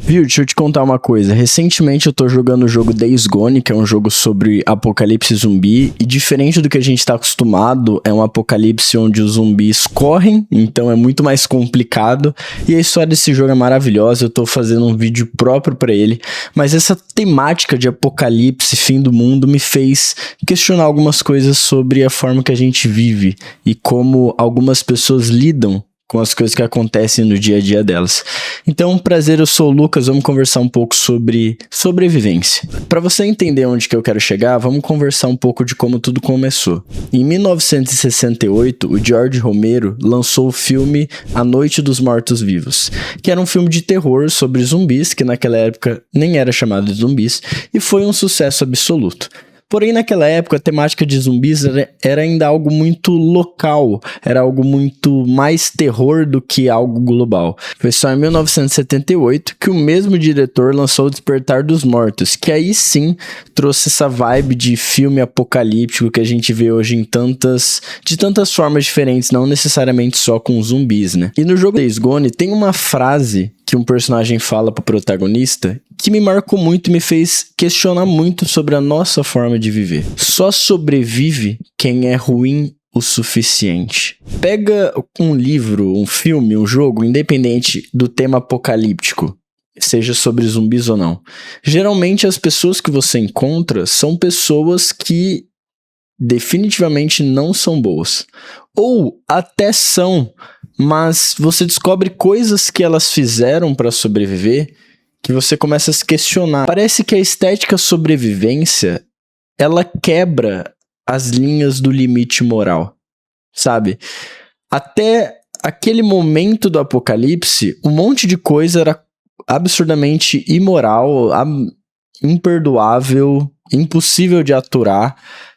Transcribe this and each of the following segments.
Viu, deixa eu te contar uma coisa. Recentemente eu tô jogando o jogo Days Gone, que é um jogo sobre apocalipse zumbi, e diferente do que a gente tá acostumado, é um apocalipse onde os zumbis correm, então é muito mais complicado, e a história desse jogo é maravilhosa, eu tô fazendo um vídeo próprio pra ele, mas essa temática de apocalipse, fim do mundo, me fez questionar algumas coisas sobre a forma que a gente vive, e como algumas pessoas lidam com as coisas que acontecem no dia a dia delas. Então, prazer, eu sou o Lucas, vamos conversar um pouco sobre sobrevivência. Para você entender onde que eu quero chegar, vamos conversar um pouco de como tudo começou. Em 1968, o George Romero lançou o filme A Noite dos Mortos-Vivos, que era um filme de terror sobre zumbis, que naquela época nem era chamado de zumbis, e foi um sucesso absoluto. Porém, naquela época, a temática de zumbis era ainda algo muito local, era algo muito mais terror do que algo global. Foi só em 1978 que o mesmo diretor lançou O Despertar dos Mortos, que aí sim trouxe essa vibe de filme apocalíptico que a gente vê hoje de tantas formas diferentes, não necessariamente só com zumbis, né? E no jogo Days Gone tem uma frase que um personagem fala pro protagonista que me marcou muito e me fez questionar muito sobre a nossa forma de viver. Só sobrevive quem é ruim o suficiente. Pega um livro, um filme, um jogo, independente do tema apocalíptico, seja sobre zumbis ou não. Geralmente as pessoas que você encontra são pessoas que definitivamente não são boas. Ou até são, mas você descobre coisas que elas fizeram para sobreviver que você começa a se questionar. Parece que a estética sobrevivência, ela quebra as linhas do limite moral, sabe? Até aquele momento do apocalipse, um monte de coisa era absurdamente imoral, imperdoável, impossível de aturar.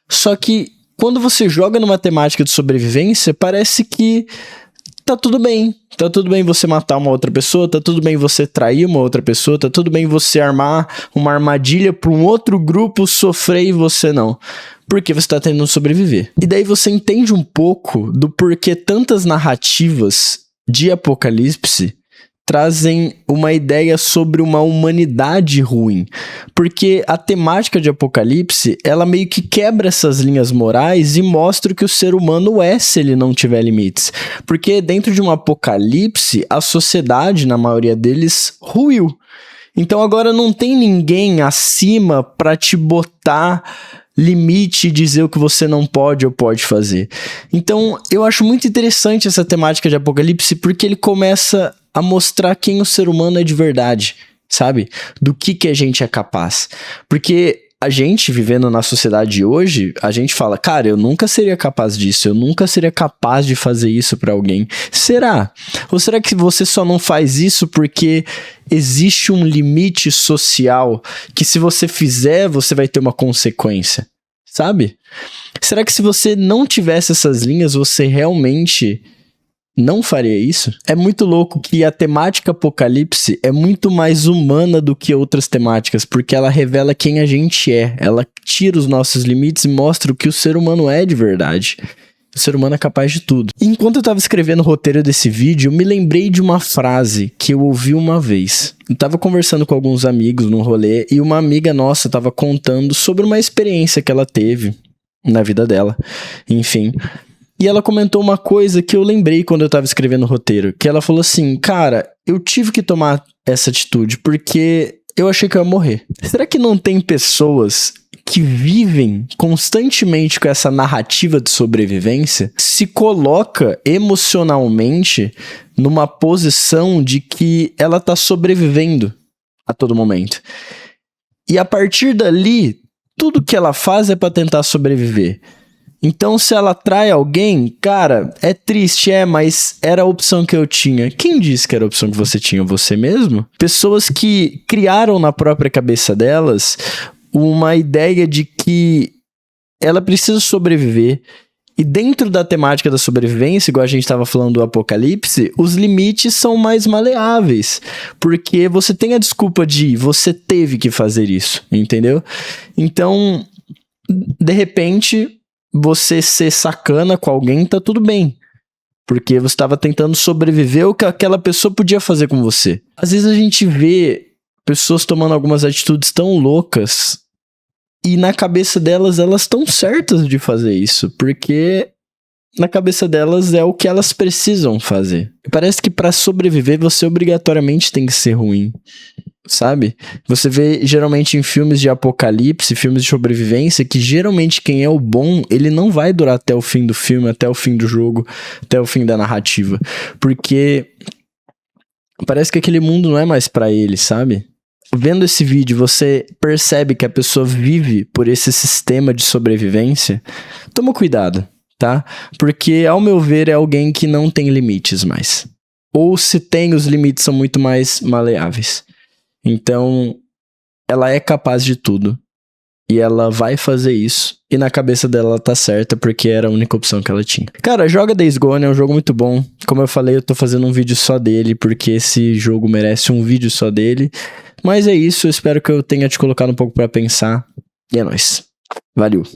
Só que quando você joga numa temática de sobrevivência, parece que tá tudo bem. Tá tudo bem você matar uma outra pessoa, tá tudo bem você trair uma outra pessoa, tá tudo bem você armar uma armadilha para um outro grupo sofrer e você não. Porque você tá tentando sobreviver. E daí você entende um pouco do porquê tantas narrativas de apocalipse trazem uma ideia sobre uma humanidade ruim. Porque a temática de apocalipse, ela meio que quebra essas linhas morais e mostra o que o ser humano é se ele não tiver limites. Porque dentro de um apocalipse, a sociedade, na maioria deles, ruiu. Então agora não tem ninguém acima para te botar limite e dizer o que você não pode ou pode fazer. Então eu acho muito interessante essa temática de apocalipse porque ele começa a mostrar quem o ser humano é de verdade, sabe? Do que a gente é capaz. Porque a gente, vivendo na sociedade de hoje, a gente fala, cara, eu nunca seria capaz disso, eu nunca seria capaz de fazer isso pra alguém. Será? Ou será que você só não faz isso porque existe um limite social que se você fizer, você vai ter uma consequência, sabe? Será que se você não tivesse essas linhas, você realmente não faria isso? É muito louco que a temática apocalipse é muito mais humana do que outras temáticas, porque ela revela quem a gente é, ela tira os nossos limites e mostra o que o ser humano é de verdade. O ser humano é capaz de tudo. Enquanto eu tava escrevendo o roteiro desse vídeo, eu me lembrei de uma frase que eu ouvi uma vez. Eu tava conversando com alguns amigos num rolê e uma amiga nossa tava contando sobre uma experiência que ela teve na vida dela. Enfim. E ela comentou uma coisa que eu lembrei quando eu tava escrevendo o roteiro, que ela falou assim, cara, eu tive que tomar essa atitude porque eu achei que eu ia morrer. Será que não tem pessoas que vivem constantemente com essa narrativa de sobrevivência, se coloca emocionalmente numa posição de que ela tá sobrevivendo a todo momento? E a partir dali, tudo que ela faz é pra tentar sobreviver. Então, se ela trai alguém, cara, é triste, mas era a opção que eu tinha. Quem disse que era a opção que você tinha? Você mesmo? Pessoas que criaram na própria cabeça delas uma ideia de que ela precisa sobreviver. E dentro da temática da sobrevivência, igual a gente estava falando do apocalipse, os limites são mais maleáveis. Porque você tem a desculpa de você teve que fazer isso, entendeu? Então, de repente, você ser sacana com alguém, tá tudo bem. Porque você estava tentando sobreviver o que aquela pessoa podia fazer com você. Às vezes a gente vê pessoas tomando algumas atitudes tão loucas e na cabeça delas, elas estão certas de fazer isso, porque na cabeça delas é o que elas precisam fazer. Parece que pra sobreviver você obrigatoriamente tem que ser ruim, sabe? Você vê geralmente em filmes de apocalipse, filmes de sobrevivência, que geralmente quem é o bom, ele não vai durar até o fim do filme, até o fim do jogo, até o fim da narrativa, porque parece que aquele mundo não é mais pra ele, sabe? Vendo esse vídeo, você percebe que a pessoa vive por esse sistema de sobrevivência. Toma cuidado, tá? Porque, ao meu ver, é alguém que não tem limites mais. Ou se tem, os limites são muito mais maleáveis. Então, ela é capaz de tudo. E ela vai fazer isso. E na cabeça dela ela tá certa, porque era a única opção que ela tinha. Cara, joga Days Gone, é um jogo muito bom. Como eu falei, eu tô fazendo um vídeo só dele, porque esse jogo merece um vídeo só dele. Mas é isso, eu espero que eu tenha te colocado um pouco pra pensar. E é nóis. Valeu.